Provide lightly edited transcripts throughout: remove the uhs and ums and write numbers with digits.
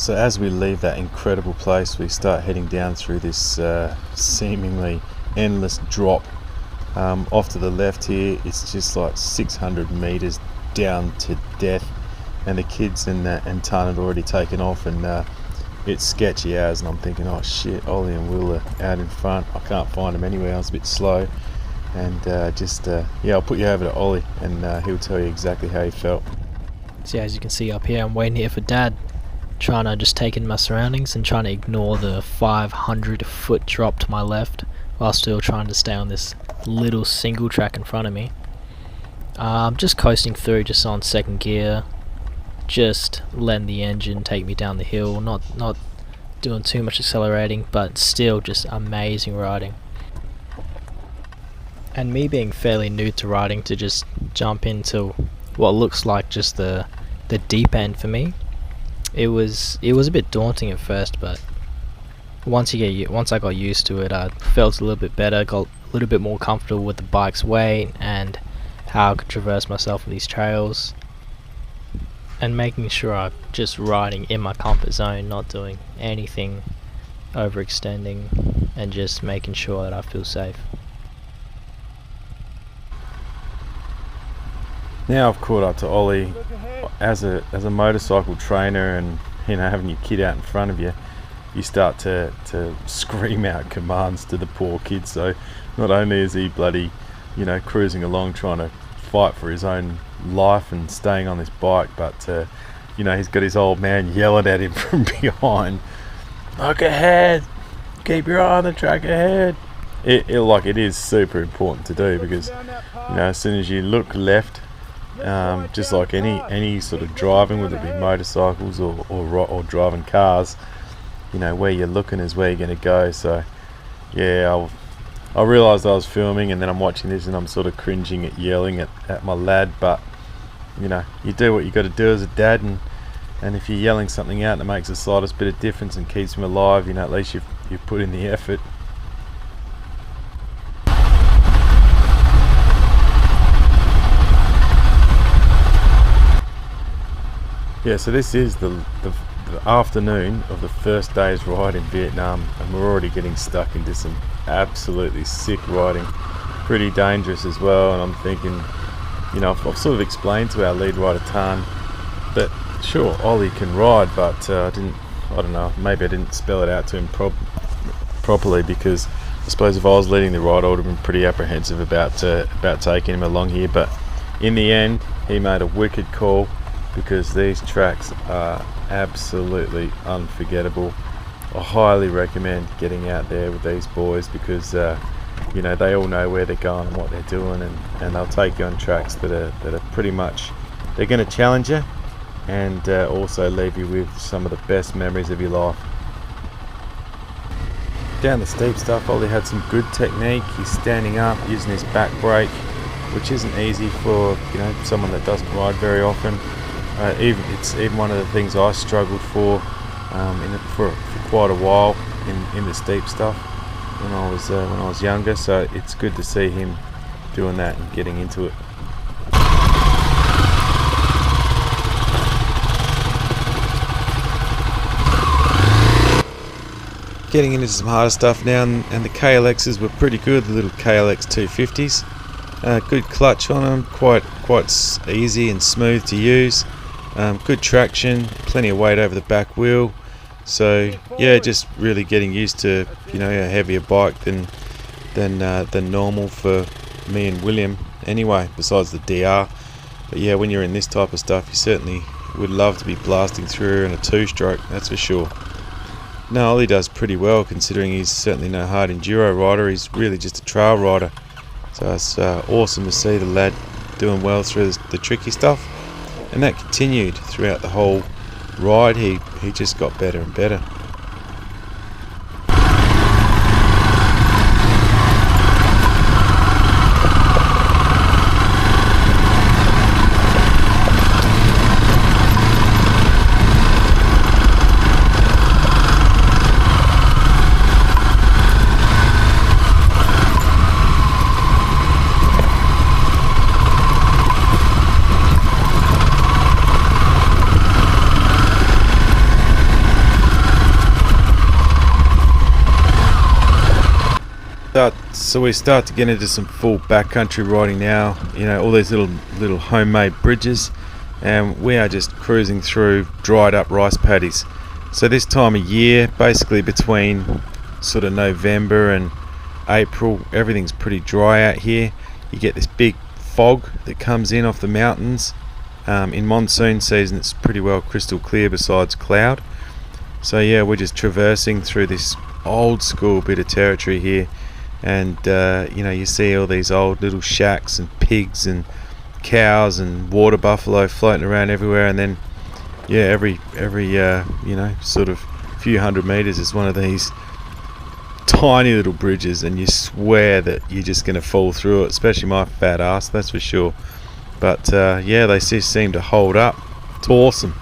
So as we leave that incredible place, we start heading down through this seemingly endless drop. Off to the left here, it's just like 600 meters down to death, and the kids and Tan had already taken off, and it's sketchy as, and I'm thinking, oh shit, Ollie and Will are out in front. I can't find them anywhere. I was a bit slow, and I'll put you over to Ollie, and he'll tell you exactly how he felt. So as you can see up here, I'm waiting here for Dad, trying to just take in my surroundings and trying to ignore the 500-foot drop to my left, while still trying to stay on this little single track in front of me. Just coasting through, just on second gear, just letting the engine take me down the hill, not doing too much accelerating, but still just amazing riding. And me being fairly new to riding, to just jump into what looks like just the deep end for me, it was a bit daunting at first, but once I got used to it, I felt a little bit better, got a little bit more comfortable with the bike's weight and how I could traverse myself with these trails, and making sure I'm just riding in my comfort zone, not doing anything overextending, and just making sure that I feel safe. Now I've caught up to Ollie. As a motorcycle trainer, and having your kid out in front of you, you start to scream out commands to the poor kid. So not only is he bloody cruising along trying to fight for his own life and staying on this bike, but he's got his old man yelling at him from behind, look ahead, keep your eye on the track ahead. It is super important to do, because as soon as you look left, just like any sort of driving, whether it be motorcycles or driving cars, where you're looking is where you're going to go. So yeah, I realised I was filming, and then I'm watching this and I'm sort of cringing at yelling at my lad, but you do what you got to do as a dad, and if you're yelling something out that makes the slightest bit of difference and keeps him alive, at least you've put in the effort. Yeah, so this is the afternoon of the first day's ride in Vietnam, and we're already getting stuck into some absolutely sick riding, pretty dangerous as well. And I'm thinking, I've sort of explained to our lead rider Tan that sure, Ollie can ride, but I don't know, maybe I didn't spell it out to him properly, because I suppose if I was leading the ride, I would have been pretty apprehensive about taking him along here. But in the end, he made a wicked call, because these tracks are absolutely unforgettable. I highly recommend getting out there with these boys, because they all know where they're going and what they're doing, and they'll take you on tracks that are pretty much, they're going to challenge you, and also leave you with some of the best memories of your life. Down the steep stuff, Ollie had some good technique. He's standing up using his back brake, which isn't easy for someone that doesn't ride very often. It's even one of the things I struggled for quite a while in the steep stuff when I was younger. So it's good to see him doing that and getting into it. Getting into some harder stuff now, and the KLXs were pretty good. The little KLX 250s, good clutch on them, quite easy and smooth to use. Good traction, plenty of weight over the back wheel. So yeah, just really getting used to a heavier bike than normal for me and William anyway, besides the DR. But yeah, when you're in this type of stuff, you certainly would love to be blasting through in a two-stroke, that's for sure. No, Ollie does pretty well, considering he's certainly no hard enduro rider. He's really just a trail rider. So it's awesome to see the lad doing well through the tricky stuff. And that continued throughout the whole ride. He just got better and better. So we start to get into some full backcountry riding now. You know, all these little homemade bridges, and we are just cruising through dried up rice paddies. So this time of year, basically between sort of November and April, everything's pretty dry out here. You get this big fog that comes in off the mountains. In monsoon season, it's pretty well crystal clear besides cloud. So yeah, we're just traversing through this old school bit of territory here, and you know, you see all these old little shacks and pigs and cows and water buffalo floating around everywhere, and then yeah, every you know, sort of few hundred meters is one of these tiny little bridges, and you swear that you're just going to fall through it, especially my fat ass, that's for sure. But yeah, they just seem to hold up. It's awesome.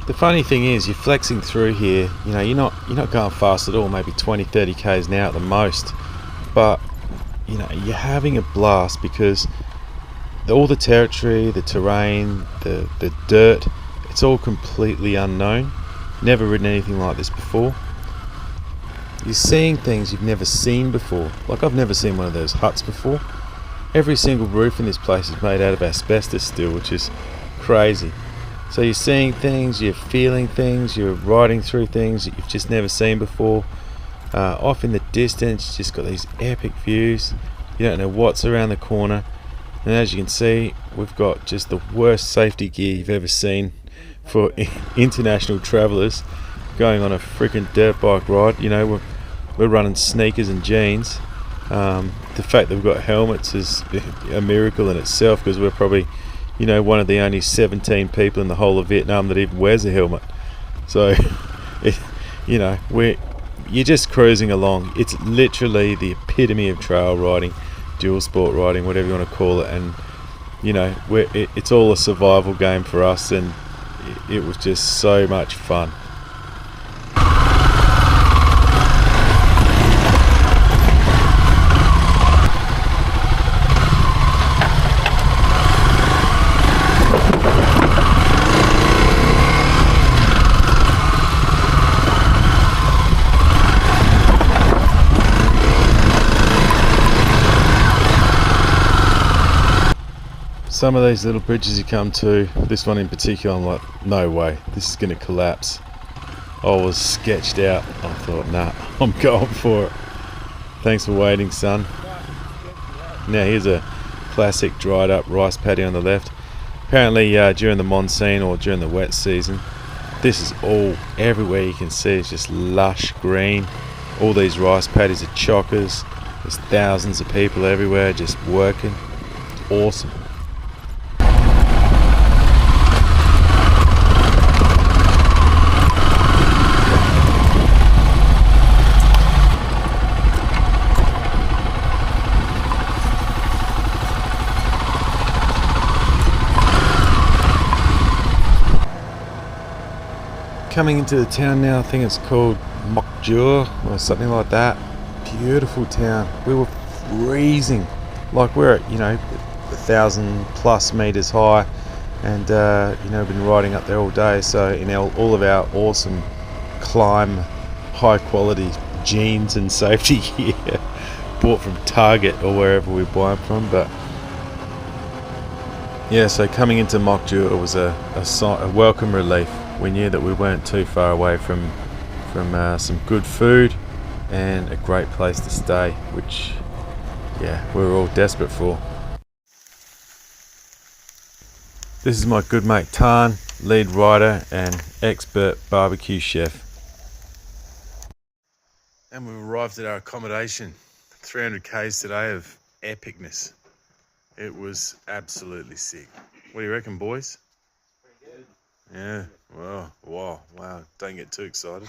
The funny thing is, you're flexing through here, you know, you're not going fast at all, maybe 20-30 k's now at the most, but you know, you're having a blast because all the territory, the terrain, the dirt, it's all completely unknown. Never ridden anything like this before. You're seeing things you've never seen before. Like, I've never seen one of those huts before. Every single roof in this place is made out of asbestos still, which is crazy. So you're seeing things, you're feeling things, you're riding through things that you've just never seen before. Off in the distance, you just got these epic views. You don't know what's around the corner. And as you can see, we've got just the worst safety gear you've ever seen for international travellers going on a freaking dirt bike ride. You know, we're running sneakers and jeans. The fact that we've got helmets is a miracle in itself, because we're probably, you know, one of the only 17 people in the whole of Vietnam that even wears a helmet. So, you know, you're just cruising along. It's literally the epitome of trail riding, dual sport riding, whatever you want to call it. And, you know, it's all a survival game for us, and it was just so much fun. Some of these little bridges you come to, this one in particular, I'm like, no way, this is going to collapse. I was sketched out. I thought, nah, I'm going for it. Thanks for waiting, son. Now here's a classic dried up rice paddy on the left. Apparently during the monsoon or during the wet season, this is all, everywhere you can see, it's just lush green. All these rice paddies are chockers. There's thousands of people everywhere just working. It's awesome. Coming into the town now, I think it's called Moc Dua or something like that. Beautiful town. We were freezing, like we're at, you know, 1,000+ meters high, and you know, been riding up there all day. So in all of our awesome climb, high quality jeans and safety gear, bought from Target or wherever we buy them from. But yeah, so coming into Moc Dua was a welcome relief. We knew that we weren't too far away from some good food and a great place to stay, which, yeah, we were all desperate for. This is my good mate Tan, lead rider and expert barbecue chef. And we've arrived at our accommodation. 300 k's today of epicness. It was absolutely sick. What do you reckon, boys? Yeah, wow, don't get too excited.